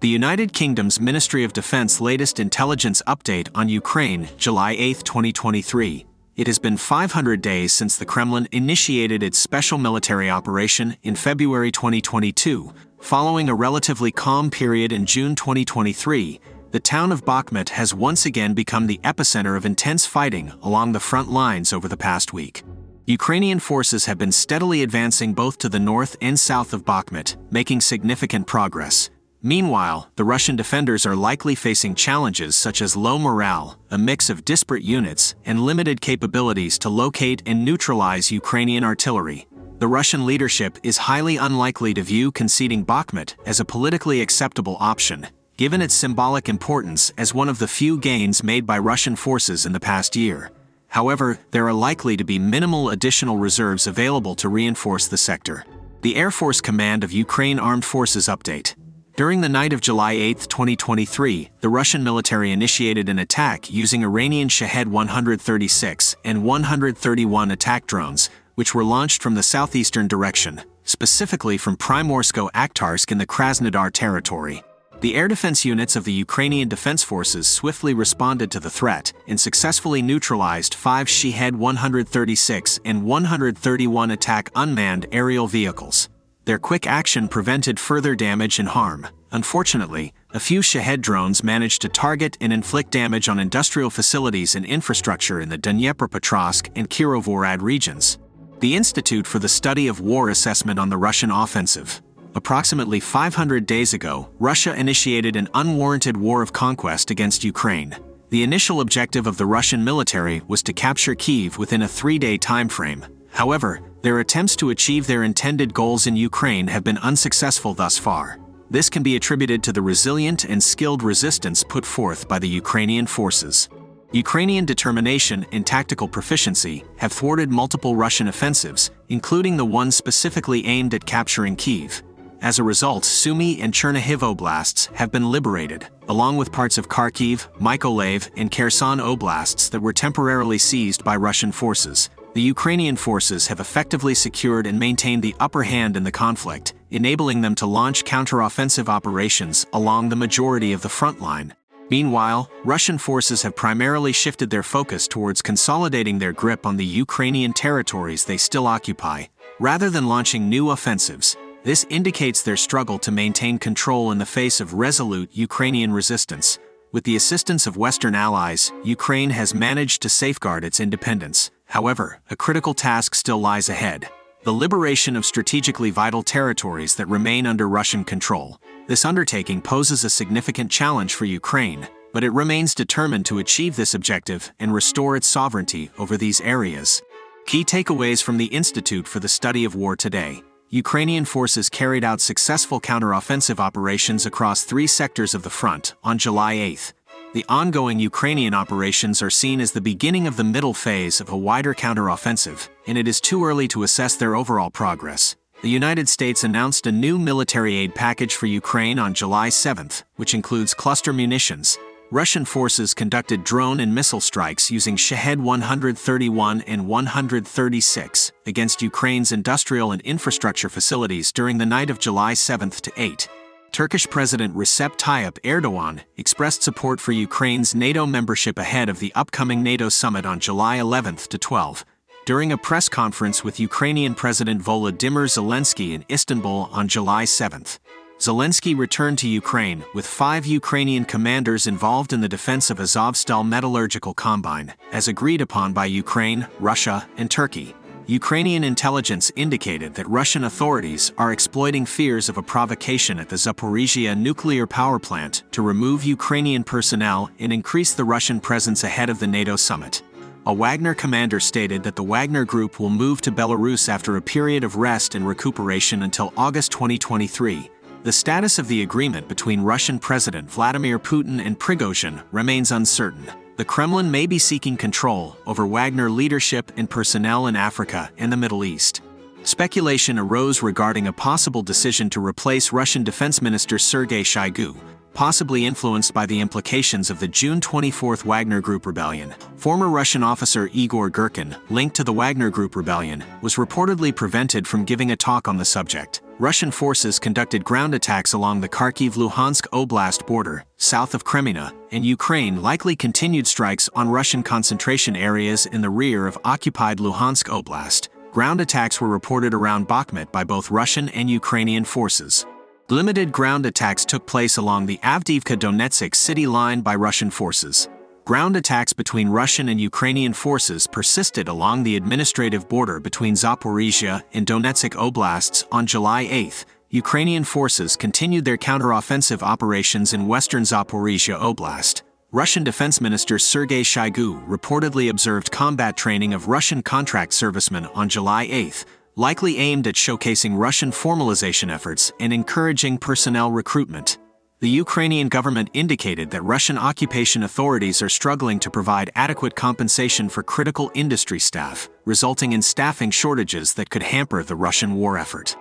The United Kingdom's Ministry of Defense latest intelligence update on Ukraine, July 8, 2023. It has been 500 days since the Kremlin initiated its special military operation in February 2022. Following a relatively calm period in June 2023, the town of Bakhmut has once again become the epicenter of intense fighting along the front lines over the past week. Ukrainian forces have been steadily advancing both to the north and south of Bakhmut, making significant progress. Meanwhile, the Russian defenders are likely facing challenges such as low morale, a mix of disparate units, and limited capabilities to locate and neutralize Ukrainian artillery. The Russian leadership is highly unlikely to view conceding Bakhmut as a politically acceptable option, given its symbolic importance as one of the few gains made by Russian forces in the past year. However, there are likely to be minimal additional reserves available to reinforce the sector. The Air Force Command of Ukraine Armed Forces update. During the night of July 8, 2023, the Russian military initiated an attack using Iranian Shahed 136 and 131 attack drones, which were launched from the southeastern direction, specifically from Primorsko-Akhtarsk in the Krasnodar territory. The air defense units of the Ukrainian Defense Forces swiftly responded to the threat and successfully neutralized 5 Shahed 136 and 131 attack unmanned aerial vehicles. Their quick action prevented further damage and harm. Unfortunately, a few Shahed drones managed to target and inflict damage on industrial facilities and infrastructure in the Dnepropetrovsk and Kirovohrad regions. The Institute for the Study of War Assessment on the Russian Offensive. Approximately 500 days ago, Russia initiated an unwarranted war of conquest against Ukraine. The initial objective of the Russian military was to capture Kyiv within a 3-day time frame. However, their attempts to achieve their intended goals in Ukraine have been unsuccessful thus far. This can be attributed to the resilient and skilled resistance put forth by the Ukrainian forces. Ukrainian determination and tactical proficiency have thwarted multiple Russian offensives, including the one specifically aimed at capturing Kyiv. As a result, Sumy and Chernihiv oblasts have been liberated, along with parts of Kharkiv, Mykolaiv, and Kherson oblasts that were temporarily seized by Russian forces. The Ukrainian forces have effectively secured and maintained the upper hand in the conflict, enabling them to launch counter-offensive operations along the majority of the front line. Meanwhile, Russian forces have primarily shifted their focus towards consolidating their grip on the Ukrainian territories they still occupy, rather than launching new offensives. This indicates their struggle to maintain control in the face of resolute Ukrainian resistance. With the assistance of Western allies, Ukraine has managed to safeguard its independence. However, a critical task still lies ahead: the liberation of strategically vital territories that remain under Russian control. This undertaking poses a significant challenge for Ukraine, but it remains determined to achieve this objective and restore its sovereignty over these areas. Key takeaways from the Institute for the Study of War today. Ukrainian forces carried out successful counter-offensive operations across 3 sectors of the front on July 8. The ongoing Ukrainian operations are seen as the beginning of the middle phase of a wider counter-offensive, and it is too early to assess their overall progress. The United States announced a new military aid package for Ukraine on July 7, which includes cluster munitions. Russian forces conducted drone and missile strikes using Shahed 131 and 136 against Ukraine's industrial and infrastructure facilities during the night of July 7 to 8. Turkish President Recep Tayyip Erdogan expressed support for Ukraine's NATO membership ahead of the upcoming NATO summit on July 11 to 12. During a press conference with Ukrainian President Volodymyr Zelensky in Istanbul on July 7. Zelensky returned to Ukraine with 5 Ukrainian commanders involved in the defense of Azovstal metallurgical combine, as agreed upon by Ukraine, Russia, and Turkey. Ukrainian intelligence indicated that Russian authorities are exploiting fears of a provocation at the Zaporizhzhia nuclear power plant to remove Ukrainian personnel and increase the Russian presence ahead of the NATO summit. A Wagner commander stated that the Wagner Group will move to Belarus after a period of rest and recuperation until August 2023. The status of the agreement between Russian President Vladimir Putin and Prigozhin remains uncertain. The Kremlin may be seeking control over Wagner leadership and personnel in Africa and the Middle East. Speculation arose regarding a possible decision to replace Russian Defense Minister Sergei Shoigu. possibly influenced by the implications of the June 24 Wagner Group rebellion. Former Russian officer Igor Girkin, linked to the Wagner Group rebellion, was reportedly prevented from giving a talk on the subject. Russian forces conducted ground attacks along the Kharkiv-Luhansk Oblast border, south of Crimea, and Ukraine likely continued strikes on Russian concentration areas in the rear of occupied Luhansk Oblast. Ground attacks were reported around Bakhmut by both Russian and Ukrainian forces. Limited ground attacks took place along the Avdiivka-Donetsk city line by Russian forces. Ground attacks between Russian and Ukrainian forces persisted along the administrative border between Zaporizhia and Donetsk oblasts on July 8. Ukrainian forces continued their counteroffensive operations in western Zaporizhia Oblast. Russian Defense Minister Sergei Shoigu reportedly observed combat training of Russian contract servicemen on July 8, likely aimed at showcasing Russian formalization efforts and encouraging personnel recruitment. The Ukrainian government indicated that Russian occupation authorities are struggling to provide adequate compensation for critical industry staff, resulting in staffing shortages that could hamper the Russian war effort.